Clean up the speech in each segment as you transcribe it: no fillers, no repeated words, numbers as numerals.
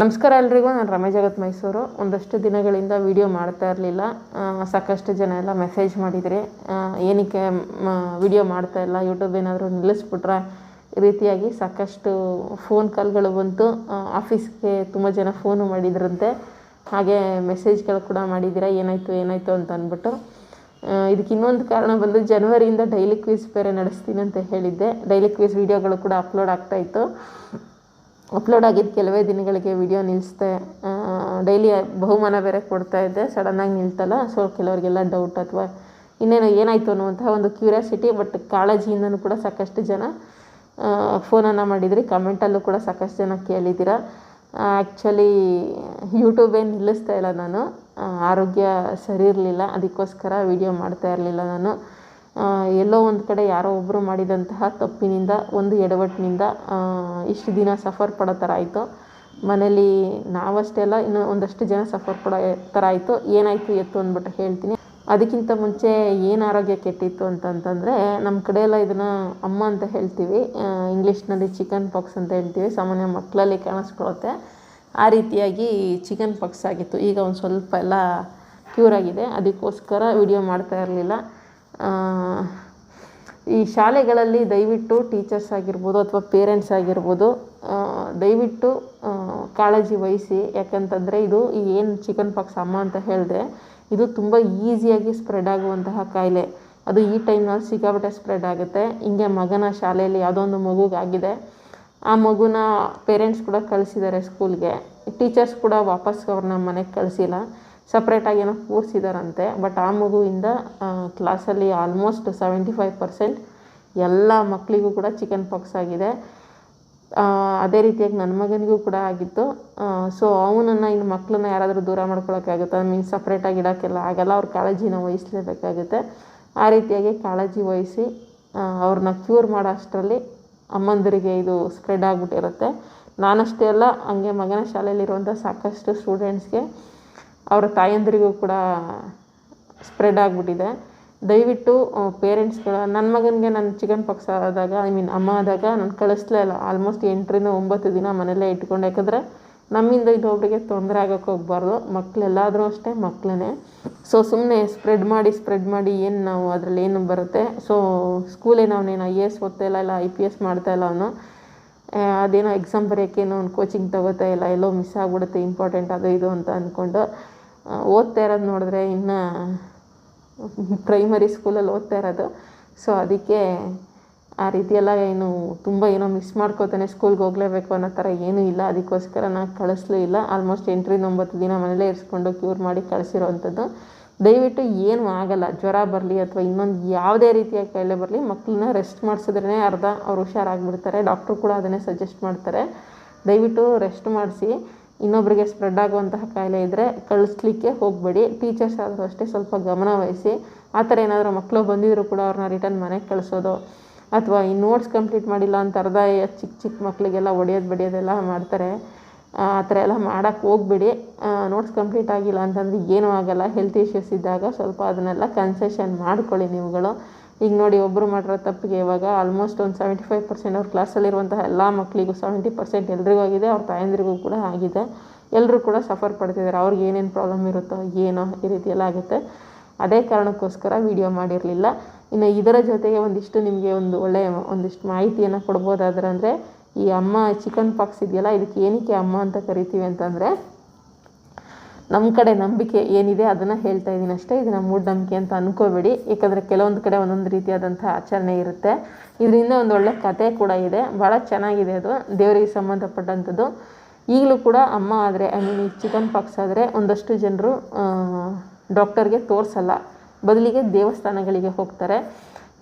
ನಮಸ್ಕಾರ ಎಲ್ರಿಗೂ. ನಾನು ರಮೇಶ್ ಜಗತ್ ಮೈಸೂರು. ಒಂದಷ್ಟು ದಿನಗಳಿಂದ ವಿಡಿಯೋ ಮಾಡ್ತಾ ಇರಲಿಲ್ಲ. ಸಾಕಷ್ಟು ಜನ ಎಲ್ಲ ಮೆಸೇಜ್ ಮಾಡಿದರೆ ಏನಕ್ಕೆ ವಿಡಿಯೋ ಮಾಡ್ತಾ ಇಲ್ಲ, ಯೂಟ್ಯೂಬ್ ಏನಾದರೂ ನಿಲ್ಲಿಸ್ಬಿಟ್ರೆ ಈ ರೀತಿಯಾಗಿ ಸಾಕಷ್ಟು ಫೋನ್ ಕಾಲ್ಗಳು ಬಂತು. ಆಫೀಸ್ಗೆ ತುಂಬ ಜನ ಫೋನು ಮಾಡಿದ್ರಂತೆ, ಹಾಗೆ ಮೆಸೇಜ್ಗಳು ಕೂಡ ಮಾಡಿದ್ದೀರಾ ಏನಾಯಿತು ಅಂತ ಅಂದ್ಬಿಟ್ಟು. ಇದಕ್ಕೆ ಇನ್ನೊಂದು ಕಾರಣ ಬಂದು ಜನವರಿಯಿಂದ ಡೈಲಿ ಕ್ವಿಸ್ ಬೇರೆ ನಡೆಸ್ತೀನಿ ಅಂತ ಹೇಳಿದ್ದೆ. ಡೈಲಿ ಕ್ವಿಸ್ ವೀಡಿಯೋಗಳು ಕೂಡ ಅಪ್ಲೋಡ್ ಆಗ್ತಾಯಿತ್ತು. ಅಪ್ಲೋಡ್ ಆಗಿದ್ದು ಕೆಲವೇ ದಿನಗಳಿಗೆ ವಿಡಿಯೋ ನಿಲ್ಲಿಸ್ದೆ. ಡೈಲಿ ಬಹುಮಾನ ಬೇರೆ ಕೊಡ್ತಾಯಿದ್ದೆ, ಸಡನ್ನಾಗಿ ನಿಲ್ತಲ್ಲ. ಸೊ ಕೆಲವರಿಗೆಲ್ಲ ಡೌಟ್ ಅಥವಾ ಇನ್ನೇನು ಏನಾಯಿತು ಅನ್ನುವಂತಹ ಒಂದು ಕ್ಯೂರಿಯಾಸಿಟಿ, ಬಟ್ ಕಾಳಜಿಯಿಂದನೂ ಕೂಡ ಸಾಕಷ್ಟು ಜನ ಫೋನನ್ನು ಮಾಡಿದ್ರಿ. ಕಮೆಂಟಲ್ಲೂ ಕೂಡ ಸಾಕಷ್ಟು ಜನ ಕೇಳಿದ್ದೀರಾ. ಆ್ಯಕ್ಚುಲಿ ಯೂಟ್ಯೂಬೇ ನಿಲ್ಲಿಸ್ತಾ ಇಲ್ಲ ನಾನು, ಆರೋಗ್ಯ ಸರಿ ಇರಲಿಲ್ಲ, ಅದಕ್ಕೋಸ್ಕರ ವಿಡಿಯೋ ಮಾಡ್ತಾ ಇರಲಿಲ್ಲ ನಾನು. ಎಲ್ಲೋ ಒಂದು ಕಡೆ ಯಾರೋ ಒಬ್ಬರು ಮಾಡಿದಂತಹ ತಪ್ಪಿನಿಂದ, ಒಂದು ಎಡವಟ್ಟಿನಿಂದ ಇಷ್ಟು ದಿನ ಸಫರ್ ಪಡೋ ಥರ ಆಯಿತು. ಮನೇಲಿ ನಾವಷ್ಟೇ ಅಲ್ಲ, ಇನ್ನೂ ಒಂದಷ್ಟು ಜನ ಸಫರ್ ಪಡೋ ಥರ ಆಯಿತು. ಏನಾಯಿತು ಎತ್ತು ಅಂದ್ಬಿಟ್ಟು ಹೇಳ್ತೀನಿ. ಅದಕ್ಕಿಂತ ಮುಂಚೆ ಏನು ಆರೋಗ್ಯ ಕೆಟ್ಟಿತ್ತು ಅಂತಂತಂದರೆ, ನಮ್ಮ ಕಡೆ ಎಲ್ಲ ಇದನ್ನು ಅಮ್ಮ ಅಂತ ಹೇಳ್ತೀವಿ, ಇಂಗ್ಲೀಷ್ನಲ್ಲಿ ಚಿಕನ್ ಪಾಕ್ಸ್ ಅಂತ ಹೇಳ್ತೀವಿ. ಸಾಮಾನ್ಯ ಮಕ್ಕಳಲ್ಲಿ ಕಾಣಿಸ್ಕೊಳ್ಳುತ್ತೆ. ಆ ರೀತಿಯಾಗಿ ಚಿಕನ್ ಪಾಕ್ಸ್ ಆಗಿತ್ತು. ಈಗ ಒಂದು ಸ್ವಲ್ಪ ಎಲ್ಲ ಕ್ಯೂರ್ ಆಗಿದೆ, ಅದಕ್ಕೋಸ್ಕರ ವಿಡಿಯೋ ಮಾಡ್ತಾ ಇರಲಿಲ್ಲ. ಈ ಶಾಲೆಗಳಲ್ಲಿ ದಯವಿಟ್ಟು ಟೀಚರ್ಸ್ ಆಗಿರ್ಬೋದು ಅಥವಾ ಪೇರೆಂಟ್ಸ್ ಆಗಿರ್ಬೋದು, ದಯವಿಟ್ಟು ಕಾಳಜಿ ವಹಿಸಿ. ಯಾಕಂತಂದರೆ ಇದು ಏನು ಚಿಕನ್ ಪಾಕ್ಸ್ ಅಮ್ಮ ಅಂತ ಹೇಳಿದೆ, ಇದು ತುಂಬ ಈಸಿಯಾಗಿ ಸ್ಪ್ರೆಡ್ ಆಗುವಂತಹ ಕಾಯಿಲೆ. ಅದು ಈ ಟೈಮ್ನಲ್ಲಿ ಸಿಕ್ಕಾಪಟ್ಟೆ ಸ್ಪ್ರೆಡ್ ಆಗುತ್ತೆ. ಹಿಂಗೆ ಮಗನ ಶಾಲೆಯಲ್ಲಿ ಯಾವುದೋ ಒಂದು ಮಗುಗಾಗಿದೆ. ಆ ಮಗುನ ಪೇರೆಂಟ್ಸ್ ಕೂಡ ಕಳಿಸಿದ್ದಾರೆ ಸ್ಕೂಲ್ಗೆ. ಟೀಚರ್ಸ್ ಕೂಡ ವಾಪಸ್ ಅವ್ರನ್ನ ಮನೆಗೆ ಕಳಿಸಿಲ್ಲ, ಸಪ್ರೇಟಾಗಿ ಏನೋ ಕೂರಿಸಿದಾರಂತೆ. ಬಟ್ ಆ ಮಗುವಿಂದ ಕ್ಲಾಸಲ್ಲಿ ಆಲ್ಮೋಸ್ಟ್ 75% ಎಲ್ಲ ಮಕ್ಕಳಿಗೂ ಕೂಡ ಚಿಕನ್ ಪಾಕ್ಸ್ ಆಗಿದೆ. ಅದೇ ರೀತಿಯಾಗಿ ನನ್ನ ಮಗನಿಗೂ ಕೂಡ ಆಗಿತ್ತು. ಸೊ ಅವನನ್ನು ಇನ್ನು ಮಕ್ಕಳನ್ನ ಯಾರಾದರೂ ದೂರ ಮಾಡ್ಕೊಳಕ್ಕಾಗುತ್ತೆ, ಮೀನ್ಸ್ ಸಪ್ರೇಟಾಗಿ ಇಡೋಕ್ಕೆಲ್ಲ ಆಗಲ್ಲ. ಅವ್ರ ಕಾಳಜಿನ ವಹಿಸಲೇಬೇಕಾಗುತ್ತೆ. ಆ ರೀತಿಯಾಗಿ ಕಾಳಜಿ ವಹಿಸಿ ಅವ್ರನ್ನ ಕ್ಯೂರ್ ಮಾಡೋ ಅಷ್ಟರಲ್ಲಿ ಅಮ್ಮಂದರಿಗೆ ಇದು ಸ್ಪ್ರೆಡ್ ಆಗಿಬಿಟ್ಟಿರುತ್ತೆ. ನಾನಷ್ಟೇ ಅಲ್ಲ, ಹಂಗೆ ಮಗನ ಶಾಲೆಯಲ್ಲಿರುವಂಥ ಸಾಕಷ್ಟು ಸ್ಟೂಡೆಂಟ್ಸ್ಗೆ, ಅವರ ತಾಯಂದಿರಿಗೂ ಕೂಡ ಸ್ಪ್ರೆಡ್ ಆಗಿಬಿಟ್ಟಿದೆ. ದಯವಿಟ್ಟು ಪೇರೆಂಟ್ಸ್ಗಳ, ನನ್ನ ಮಗನಿಗೆ ನಾನು ಚಿಕನ್ ಪಾಕ್ಸ್ ಆದಾಗ, ಅಮ್ಮ ಆದಾಗ ನಾನು ಕಳಿಸ್ಲೇ ಇಲ್ಲ. ಆಲ್ಮೋಸ್ಟ್ 8ರಿಂದ 9 ದಿನ ಮನೆಯಲ್ಲೇ ಇಟ್ಕೊಂಡು. ಯಾಕಂದರೆ ನಮ್ಮಿಂದ ಇನ್ನೊಬ್ರಿಗೆ ತೊಂದರೆ ಆಗೋಕ್ಕೆ ಹೋಗ್ಬಾರ್ದು. ಮಕ್ಕಳೆಲ್ಲಾದರೂ ಅಷ್ಟೇ ಮಕ್ಕಳೇ. ಸೊ ಸುಮ್ಮನೆ ಸ್ಪ್ರೆಡ್ ಮಾಡಿ ಏನು ನಾವು ಅದರಲ್ಲಿ ಏನು ಬರುತ್ತೆ. ಸೊ ಸ್ಕೂಲೇನು ಅವನೇನು IAS ಓದ್ತಾ ಇಲ್ಲ IPS ಮಾಡ್ತಾಯಿಲ್ಲ ಅವನು. ಅದೇನೋ ಎಕ್ಸಾಮ್ ಬರೆಯೋಕ್ಕೇನೋ ಅವ್ನು ಕೋಚಿಂಗ್ ತಗೋತಾ ಇಲ್ಲ, ಎಲ್ಲೋ ಮಿಸ್ ಆಗಿಬಿಡುತ್ತೆ ಇಂಪಾರ್ಟೆಂಟ್ ಅದು ಇದು ಅಂತ ಅಂದ್ಕೊಂಡು ಓದ್ತಾ ಇರೋದು ನೋಡಿದ್ರೆ ಇನ್ನು ಪ್ರೈಮರಿ ಸ್ಕೂಲಲ್ಲಿ ಓದ್ತಾ ಇರೋದು. ಸೊ ಅದಕ್ಕೆ ಆ ರೀತಿಯೆಲ್ಲ ಏನೋ ಮಿಸ್ ಮಾಡ್ಕೋತಾನೆ, ಸ್ಕೂಲ್ಗೆ ಹೋಗಲೇಬೇಕು ಅನ್ನೋ ಥರ ಏನೂ ಇಲ್ಲ. ಅದಕ್ಕೋಸ್ಕರ ನಾನು ಕಳಿಸ್ಲೂ ಇಲ್ಲ. ಆಲ್ಮೋಸ್ಟ್ 8ರಿಂದ 9 ದಿನ ಮನೇಲೇ ಇರಿಸ್ಕೊಂಡು ಕ್ಯೂರ್ ಮಾಡಿ ಕಳಿಸಿರೋವಂಥದ್ದು. ದಯವಿಟ್ಟು ಏನೂ ಆಗಲ್ಲ. ಜ್ವರ ಬರಲಿ ಅಥವಾ ಇನ್ನೊಂದು ಯಾವುದೇ ರೀತಿಯ ಕಾಯಿಲೆ ಬರಲಿ, ಮಕ್ಕಳನ್ನ ರೆಸ್ಟ್ ಮಾಡಿಸಿದ್ರೇ ಅರ್ಧ ಅವ್ರು ಹುಷಾರಾಗಿಬಿಡ್ತಾರೆ. ಡಾಕ್ಟ್ರು ಕೂಡ ಅದನ್ನೇ ಸಜೆಸ್ಟ್ ಮಾಡ್ತಾರೆ. ದಯವಿಟ್ಟು ರೆಸ್ಟ್ ಮಾಡಿಸಿ. ಇನ್ನೊಬ್ಬರಿಗೆ ಸ್ಪ್ರೆಡ್ ಆಗುವಂತಹ ಕಾಯಿಲೆ ಇದ್ದರೆ ಕಳಿಸ್ಲಿಕ್ಕೆ ಹೋಗಬೇಡಿ. ಟೀಚರ್ಸ್ ಆದರೂ ಅಷ್ಟೇ ಸ್ವಲ್ಪ ಗಮನ ವಹಿಸಿ. ಆ ಥರ ಏನಾದರೂ ಮಕ್ಕಳು ಬಂದಿದ್ದರೂ ಕೂಡ ಅವ್ರನ್ನ ರಿಟರ್ನ್ ಮನೆಗೆ ಕಳಿಸೋದು, ಅಥವಾ ಈ ನೋಟ್ಸ್ ಕಂಪ್ಲೀಟ್ ಮಾಡಿಲ್ಲ ಅಂತ ಅರ್ಧ ಚಿಕ್ಕ ಮಕ್ಕಳಿಗೆಲ್ಲ ಬಡಿಯೋದೆಲ್ಲ ಮಾಡ್ತಾರೆ. ಆ ಥರ ಎಲ್ಲ ಮಾಡೋಕ್ಕೆ ಹೋಗ್ಬೇಡಿ. ನೋಟ್ಸ್ ಕಂಪ್ಲೀಟ್ ಆಗಿಲ್ಲ ಅಂತಂದರೆ ಏನೂ ಆಗಲ್ಲ. ಹೆಲ್ತ್ ಇಶ್ಯೂಸ್ ಇದ್ದಾಗ ಸ್ವಲ್ಪ ಅದನ್ನೆಲ್ಲ ಕನ್ಸೆಷನ್ ಮಾಡ್ಕೊಳ್ಳಿ ನೀವುಗಳು. ಈಗ ನೋಡಿ, ಒಬ್ಬರು ಮಾಡಿರೋ ತಪ್ಪಿಗೆ ಇವಾಗ ಆಲ್ಮೋಸ್ಟ್ ಒಂದು 75% ಅವ್ರ ಕ್ಲಾಸಲ್ಲಿರುವಂತಹ ಎಲ್ಲ ಮಕ್ಕಳಿಗೂ 70% ಎಲ್ರಿಗೂ ಆಗಿದೆ, ಅವ್ರ ತಾಯಂದ್ರಿಗೂ ಕೂಡ ಆಗಿದೆ. ಎಲ್ಲರೂ ಕೂಡ ಸಫರ್ ಪಡ್ತಿದ್ದಾರೆ. ಅವ್ರಿಗೆ ಏನೇನು ಪ್ರಾಬ್ಲಮ್ ಇರುತ್ತೋ ಏನೋ ಈ ರೀತಿ ಎಲ್ಲ ಆಗುತ್ತೆ. ಅದೇ ಕಾರಣಕ್ಕೋಸ್ಕರ ವಿಡಿಯೋ ಮಾಡಿರಲಿಲ್ಲ. ಇನ್ನು ಇದರ ಜೊತೆಗೆ ನಿಮಗೆ ಒಂದಿಷ್ಟು ಮಾಹಿತಿಯನ್ನು ಕೊಡ್ಬೋದಾದ್ರೆ, ಅಂದರೆ ಈ ಅಮ್ಮ ಚಿಕನ್ ಪಾಕ್ಸ್ ಇದೆಯಲ್ಲ, ಇದಕ್ಕೆ ಏನಕ್ಕೆ ಅಮ್ಮ ಅಂತ ಕರಿತೀವಿ ಅಂತಂದರೆ, ನಮ್ಮ ಕಡೆ ನಂಬಿಕೆ ಏನಿದೆ ಅದನ್ನು ಹೇಳ್ತಾ ಇದ್ದೀನಿ ಅಷ್ಟೇ. ಇದನ್ನು ಮೂಢನಂಬಿಕೆ ಅಂತ ಅಂದ್ಕೋಬೇಡಿ. ಯಾಕಂದರೆ ಕೆಲವೊಂದು ಕಡೆ ಒಂದೊಂದು ರೀತಿಯಾದಂಥ ಆಚರಣೆ ಇರುತ್ತೆ. ಇದರಿಂದ ಒಂದು ಒಳ್ಳೆ ಕತೆ ಕೂಡ ಇದೆ, ಭಾಳ ಚೆನ್ನಾಗಿದೆ. ಅದು ದೇವರಿಗೆ ಸಂಬಂಧಪಟ್ಟಂಥದ್ದು. ಈಗಲೂ ಕೂಡ ಅಮ್ಮ ಆದರೆ ಈ ಚಿಕನ್ ಪಾಕ್ಸ್ ಆದರೆ ಒಂದಷ್ಟು ಜನರು ಡಾಕ್ಟರ್ಗೆ ತೋರಿಸಲ್ಲ, ಬದಲಿಗೆ ದೇವಸ್ಥಾನಗಳಿಗೆ ಹೋಗ್ತಾರೆ.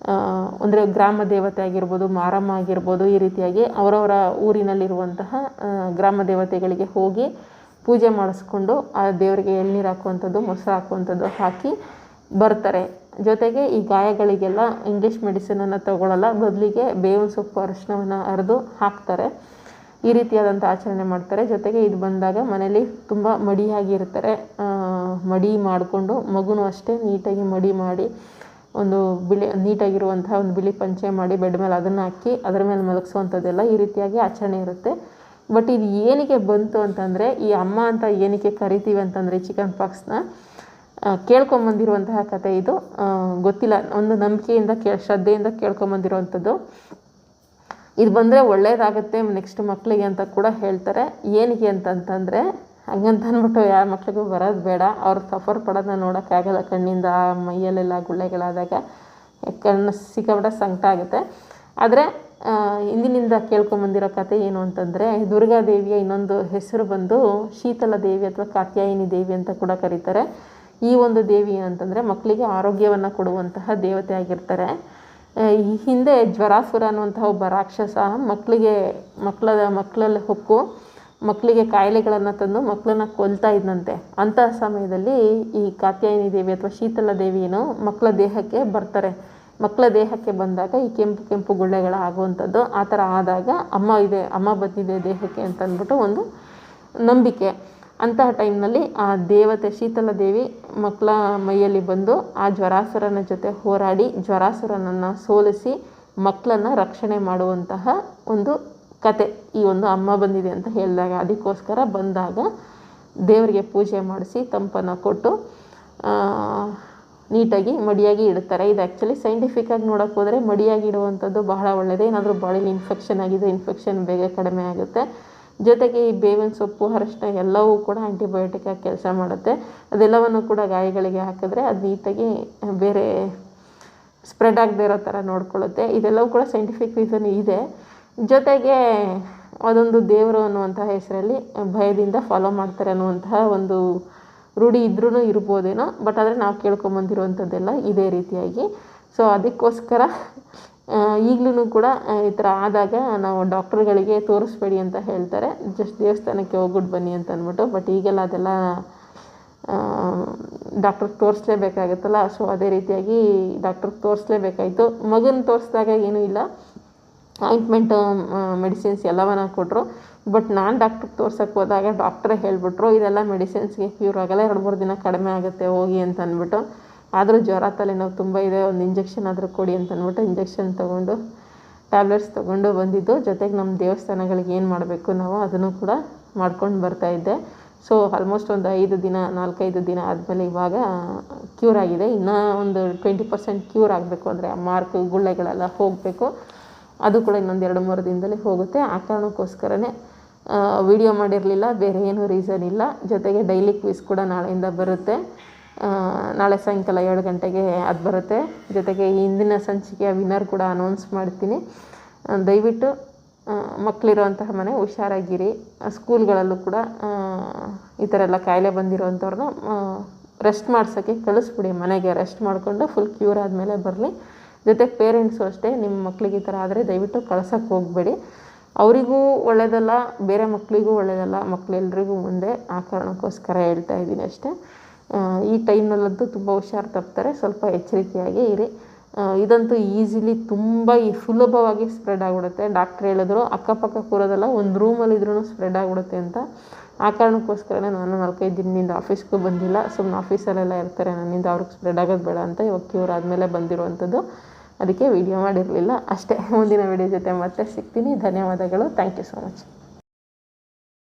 ಅಂದರೆ ಗ್ರಾಮ ದೇವತೆ ಆಗಿರ್ಬೋದು, ಮಾರಮ್ಮ ಆಗಿರ್ಬೋದು, ಈ ರೀತಿಯಾಗಿ ಅವರವರ ಊರಿನಲ್ಲಿರುವಂತಹ ಗ್ರಾಮ ದೇವತೆಗಳಿಗೆ ಹೋಗಿ ಪೂಜೆ ಮಾಡಿಸ್ಕೊಂಡು ಆ ದೇವರಿಗೆ ಎಳ್ನೀರು ಹಾಕುವಂಥದ್ದು, ಮೊಸರು ಹಾಕುವಂಥದ್ದು ಹಾಕಿ ಬರ್ತಾರೆ. ಜೊತೆಗೆ ಈ ಗಾಯಗಳಿಗೆಲ್ಲ ಇಂಗ್ಲೀಷ್ ಮೆಡಿಸಿನನ್ನು ತಗೊಳ್ಳಲ್ಲ, ಬದಲಿಗೆ ಬೇವಿನ ಸೊಪ್ಪು ಅರಿಶಿನವನ್ನು ಅರೆದು ಹಾಕ್ತಾರೆ. ಈ ರೀತಿಯಾದಂಥ ಆಚರಣೆ ಮಾಡ್ತಾರೆ. ಜೊತೆಗೆ ಇದು ಬಂದಾಗ ಮನೇಲಿ ತುಂಬ ಮಡಿಯಾಗಿರ್ತಾರೆ. ಮಡಿ ಮಾಡಿಕೊಂಡು ಮಗುನೂ ಅಷ್ಟೇ ನೀಟಾಗಿ ಮಡಿ ಮಾಡಿ, ಒಂದು ನೀಟಾಗಿರುವಂತಹ ಒಂದು ಬಿಳಿ ಪಂಚೆ ಮಾಡಿ ಬೆಡ್ ಮೇಲೆ ಅದನ್ನು ಹಾಕಿ ಅದರ ಮೇಲೆ ಮಲಗಿಸುವಂಥದ್ದೆಲ್ಲ ಈ ರೀತಿಯಾಗಿ ಆಚರಣೆ ಇರುತ್ತೆ. ಬಟ್ ಇದು ಏನಕ್ಕೆ ಬಂತು ಅಂತಂದರೆ, ಈ ಅಮ್ಮ ಅಂತ ಏನಕ್ಕೆ ಕರಿತೀವಿ ಅಂತಂದರೆ ಚಿಕನ್ ಪಾಕ್ಸ್ನ ಕೇಳ್ಕೊಂಬಂದಿರುವಂತಹ ಕತೆ ಇದು. ಗೊತ್ತಿಲ್ಲ, ಒಂದು ನಂಬಿಕೆಯಿಂದ ಶ್ರದ್ಧೆಯಿಂದ ಕೇಳ್ಕೊಂಬಂದಿರುವಂಥದ್ದು. ಇದು ಬಂದರೆ ಒಳ್ಳೇದಾಗುತ್ತೆ ನೆಕ್ಸ್ಟ್ ಮಕ್ಕಳಿಗೆ ಅಂತ ಕೂಡ ಹೇಳ್ತಾರೆ. ಏನಕ್ಕೆ ಅಂತಂತಂದರೆ, ಹಂಗಂತ ಅಂದ್ಬಿಟ್ಟು ಯಾರ ಮಕ್ಳಿಗೂ ಬರೋದು ಬೇಡ. ಅವ್ರು ಸಫರ್ ಪಡೋದನ್ನ ನೋಡೋಕ್ಕಾಗಲ್ಲ. ಕಣ್ಣಿಂದ ಮೈಯಲ್ಲೆಲ್ಲ ಗುಳ್ಳೆಗಳಾದಾಗ ಕಣ್ಣು ಸಿಕ್ಕಾಪಟ್ಟೆ ಸಂಕಟ ಆಗುತ್ತೆ. ಆದರೆ ಹಿಂದಿನಿಂದ ಕೇಳ್ಕೊಂಬಂದಿರೋ ಕತೆ ಏನು ಅಂತಂದರೆ, ದುರ್ಗಾದೇವಿಯ ಇನ್ನೊಂದು ಹೆಸರು ಬಂದು ಶೀತಲ ದೇವಿ ಅಥವಾ ಕಾತ್ಯಾಯಿನಿ ದೇವಿ ಅಂತ ಕೂಡ ಕರೀತಾರೆ. ಈ ಒಂದು ದೇವಿ ಏನಂತಂದರೆ ಮಕ್ಕಳಿಗೆ ಆರೋಗ್ಯವನ್ನು ಕೊಡುವಂತಹ ದೇವತೆ ಆಗಿರ್ತಾರೆ. ಈ ಹಿಂದೆ ಜ್ವರಾಸುರ ಅನ್ನುವಂತಹ ಒಬ್ಬ ರಾಕ್ಷಸ ಮಕ್ಕಳಲ್ಲಿ ಹೊಕ್ಕು ಮಕ್ಕಳಿಗೆ ಕಾಯಿಲೆಗಳನ್ನು ತಂದು ಮಕ್ಕಳನ್ನ ಕೊಲ್ತಾ ಇದ್ದಂತೆ. ಅಂತಹ ಸಮಯದಲ್ಲಿ ಈ ಕಾತ್ಯಾಯಿನಿ ದೇವಿ ಅಥವಾ ಶೀತಲ ದೇವಿಯನ್ನು ಮಕ್ಕಳ ದೇಹಕ್ಕೆ ಬರ್ತಾರೆ. ಮಕ್ಕಳ ದೇಹಕ್ಕೆ ಬಂದಾಗ ಈ ಕೆಂಪು ಗುಳ್ಳೆಗಳಾಗುವಂಥದ್ದು. ಆ ಥರ ಆದಾಗ ಅಮ್ಮ ಬಂದಿದೆ ದೇಹಕ್ಕೆ ಅಂತ ಅಂದ್ಬಿಟ್ಟು ಒಂದು ನಂಬಿಕೆ. ಅಂತಹ ಟೈಮ್ನಲ್ಲಿ ಆ ದೇವತೆ ಶೀತಲ ದೇವಿ ಮಕ್ಕಳ ಮೈಯಲ್ಲಿ ಬಂದು ಆ ಜ್ವರಾಸುರನ ಜೊತೆ ಹೋರಾಡಿ ಜ್ವರಾಸುರನನ್ನು ಸೋಲಿಸಿ ಮಕ್ಕಳನ್ನು ರಕ್ಷಣೆ ಮಾಡುವಂತಹ ಒಂದು ಕತೆ ಈ ಒಂದು ಅಮ್ಮ ಬಂದಿದೆ ಅಂತ ಹೇಳಿದಾಗ. ಅದಕ್ಕೋಸ್ಕರ ಬಂದಾಗ ದೇವರಿಗೆ ಪೂಜೆ ಮಾಡಿಸಿ ತಂಪನ್ನು ಕೊಟ್ಟು ನೀಟಾಗಿ ಮಡಿಯಾಗಿ ಇಡ್ತಾರೆ. ಇದು ಆ್ಯಕ್ಚುಲಿ ಸೈಂಟಿಫಿಕ್ಕಾಗಿ ನೋಡೋಕ್ಕೆ ಹೋದರೆ ಮಡಿಯಾಗಿ ಇಡುವಂಥದ್ದು ಬಹಳ ಒಳ್ಳೆಯದೇ. ಏನಾದರೂ ಬಾಡಿಲಿ ಇನ್ಫೆಕ್ಷನ್ ಆಗಿದೆ, ಇನ್ಫೆಕ್ಷನ್ ಬೇಗ ಕಡಿಮೆ ಆಗುತ್ತೆ. ಜೊತೆಗೆ ಈ ಬೇವಿನ ಸೊಪ್ಪು, ಅರಶಿನ ಎಲ್ಲವೂ ಕೂಡ ಆ್ಯಂಟಿಬಯೋಟಿಕ್ ಆಗಿ ಕೆಲಸ ಮಾಡುತ್ತೆ. ಅದೆಲ್ಲವನ್ನು ಕೂಡ ಗಾಯಗಳಿಗೆ ಹಾಕಿದ್ರೆ ಅದು ನೀಟಾಗಿ ಬೇರೆ ಸ್ಪ್ರೆಡ್ ಆಗದೆ ಇರೋ ಥರ ನೋಡ್ಕೊಳ್ಳುತ್ತೆ. ಇದೆಲ್ಲವೂ ಕೂಡ ಸೈಂಟಿಫಿಕ್ ರೀಸನ್ ಇದೆ. ಜೊತೆಗೆ ಅದೊಂದು ದೇವರು ಅನ್ನುವಂಥ ಹೆಸರಲ್ಲಿ ಭಯದಿಂದ ಫಾಲೋ ಮಾಡ್ತಾರೆ ಅನ್ನುವಂತಹ ಒಂದು ರೂಢಿ ಇದ್ರೂ ಇರ್ಬೋದೇನೋ. ಬಟ್ ಆದರೆ ನಾವು ಕೇಳ್ಕೊಂಬಂದಿರುವಂಥದ್ದೆಲ್ಲ ಇದೇ ರೀತಿಯಾಗಿ. ಸೊ ಅದಕ್ಕೋಸ್ಕರ ಈಗಲೂ ಕೂಡ ಈ ಥರ ಆದಾಗ ನಾವು ಡಾಕ್ಟ್ರುಗಳಿಗೆ ತೋರಿಸ್ಬೇಡಿ ಅಂತ ಹೇಳ್ತಾರೆ. ಜಸ್ಟ್ ದೇವಸ್ಥಾನಕ್ಕೆ ಹೋಗ್ಬಿಟ್ಟು ಬನ್ನಿ ಅಂತ ಅಂದ್ಬಿಟ್ಟು. ಬಟ್ ಈಗೆಲ್ಲ ಅದೆಲ್ಲ ಡಾಕ್ಟ್ರಿಗೆ ತೋರಿಸ್ಲೇಬೇಕಾಗುತ್ತಲ್ಲ. ಸೊ ಅದೇ ರೀತಿಯಾಗಿ ಡಾಕ್ಟ್ರಿಗೆ ತೋರಿಸ್ಲೇಬೇಕಾಯಿತು. ಮಗನ ತೋರಿಸಿದಾಗ ಏನೂ ಇಲ್ಲ, ಆಯಿಂಟ್ಮೆಂಟು ಮೆಡಿಸಿನ್ಸ್ ಎಲ್ಲವನ್ನ ಕೊಟ್ಟರು. ಬಟ್ ನಾನು ಡಾಕ್ಟ್ರಿಗೆ ತೋರ್ಸೋಕ್ಕೆ ಹೋದಾಗ ಡಾಕ್ಟ್ರೇ ಹೇಳಿಬಿಟ್ರು ಇದೆಲ್ಲ ಮೆಡಿಸಿನ್ಸ್ಗೆ ಕ್ಯೂರ್ ಆಗೋಲ್ಲ, 2-3 ದಿನ ಕಡಿಮೆ ಆಗುತ್ತೆ ಹೋಗಿ ಅಂತ ಅಂದ್ಬಿಟ್ಟು. ಆದರೂ ಜ್ವರ ತಲೆನೋವು ತುಂಬ ಇದೆ, ಒಂದು ಇಂಜೆಕ್ಷನ್ ಆದರೂ ಕೊಡಿ ಅಂತ ಅಂದ್ಬಿಟ್ಟು ಇಂಜೆಕ್ಷನ್ ತೊಗೊಂಡು ಟ್ಯಾಬ್ಲೆಟ್ಸ್ ತೊಗೊಂಡು ಬಂದಿದ್ದು. ಜೊತೆಗೆ ನಮ್ಮ ದೇವಸ್ಥಾನಗಳಿಗೆ ಏನು ಮಾಡಬೇಕು ನಾವು ಅದನ್ನು ಕೂಡ ಮಾಡ್ಕೊಂಡು ಬರ್ತಾಯಿದ್ದೆ. ಸೊ ಆಲ್ಮೋಸ್ಟ್ ಒಂದು 4-5 ದಿನ ಆದಮೇಲೆ ಇವಾಗ ಕ್ಯೂರ್ ಆಗಿದೆ. ಇನ್ನೂ ಒಂದು 20% ಕ್ಯೂರ್ ಆಗಬೇಕು. ಅಂದರೆ ಮಾರ್ಕ್ ಗುಳ್ಳೆಗಳೆಲ್ಲ ಹೋಗಬೇಕು. ಅದು ಕೂಡ ಇನ್ನೊಂದು 2-3 ದಿನದಲ್ಲಿ ಹೋಗುತ್ತೆ. ಆ ಕಾರಣಕ್ಕೋಸ್ಕರನೇ ವಿಡಿಯೋ ಮಾಡಿರಲಿಲ್ಲ, ಬೇರೆ ಏನೂ ರೀಸನ್ ಇಲ್ಲ. ಜೊತೆಗೆ ಡೈಲಿ ಕ್ವಿಸ್ ಕೂಡ ನಾಳೆಯಿಂದ ಬರುತ್ತೆ. ನಾಳೆ ಸಾಯಂಕಾಲ 7 ಗಂಟೆಗೆ ಅದು ಬರುತ್ತೆ. ಜೊತೆಗೆ ಈ ಹಿಂದಿನ ಸಂಚಿಕೆಯ ವಿನ್ನರ್ ಕೂಡ ಅನೌನ್ಸ್ ಮಾಡ್ತೀನಿ. ದಯವಿಟ್ಟು ಮಕ್ಕಳಿರೋಂತಹ ಮನೆ ಹುಷಾರಾಗಿರಿ. ಸ್ಕೂಲ್ಗಳಲ್ಲೂ ಕೂಡ ಈ ಥರ ಎಲ್ಲ ಕಾಯಿಲೆ ಬಂದಿರೋವಂಥವ್ರನ್ನ ರೆಸ್ಟ್ ಮಾಡ್ಸೋಕ್ಕೆ ಕಳಿಸ್ಬಿಡಿ. ಮನೆಗೆ ರೆಸ್ಟ್ ಮಾಡಿಕೊಂಡು ಫುಲ್ ಕ್ಯೂರ್ ಆದಮೇಲೆ ಬರಲಿ. ಜೊತೆಗೆ ಪೇರೆಂಟ್ಸು ಅಷ್ಟೇ, ನಿಮ್ಮ ಮಕ್ಕಳಿಗೆ ಈ ಥರ ಆದರೆ ದಯವಿಟ್ಟು ಕಳ್ಸೋಕ್ಕೆ ಹೋಗಬೇಡಿ. ಅವರಿಗೂ ಒಳ್ಳೆಯದಲ್ಲ, ಬೇರೆ ಮಕ್ಕಳಿಗೂ ಒಳ್ಳೆಯದಲ್ಲ, ಮಕ್ಕಳೆಲ್ರಿಗೂ ಮುಂದೆ. ಆ ಕಾರಣಕ್ಕೋಸ್ಕರ ಹೇಳ್ತಾ ಇದ್ದೀನಿ ಅಷ್ಟೇ. ಈ ಟೈಮ್ನಲ್ಲಂತೂ ತುಂಬ ಹುಷಾರು ತಪ್ತಾರೆ. ಸ್ವಲ್ಪ ಎಚ್ಚರಿಕೆಯಾಗಿ ಇರಿ. ಇದಂತೂ ಈಸಿಲಿ ತುಂಬ ಸುಲಭವಾಗಿ ಸ್ಪ್ರೆಡ್ ಆಗಿಬಿಡುತ್ತೆ. ಡಾಕ್ಟ್ರ್ ಹೇಳಿದ್ರು ಅಕ್ಕಪಕ್ಕ ಕೂರೋದಲ್ಲ, ಒಂದು ರೂಮಲ್ಲಿದ್ರೂ ಸ್ಪ್ರೆಡ್ ಆಗಿಬಿಡುತ್ತೆ ಅಂತ. ಆ ಕಾರಣಕ್ಕೋಸ್ಕರನೇ ನಾನು 4-5 ದಿನದಿಂದ ಆಫೀಸ್ಗೂ ಬಂದಿಲ್ಲ. ಸುಮ್ಮನೆ ಆಫೀಸಲ್ಲೆಲ್ಲ ಇರ್ತಾರೆ, ನನ್ನಿಂದ ಅವ್ರಿಗೆ ಸ್ಪ್ರೆಡ್ ಆಗೋದು ಬೇಡ ಅಂತ ಇವಾಗ ಕ್ಯೂರ್ ಆದಮೇಲೆ ಬಂದಿರುವಂಥದ್ದು. ಅದಕ್ಕೆ ವಿಡಿಯೋ ಮಾಡಿರಲಿಲ್ಲ ಅಷ್ಟೇ. ಮುಂದಿನ ವಿಡಿಯೋ ಜೊತೆ ಮತ್ತೆ ಸಿಗ್ತೀನಿ. ಧನ್ಯವಾದಗಳು. Thank you so much.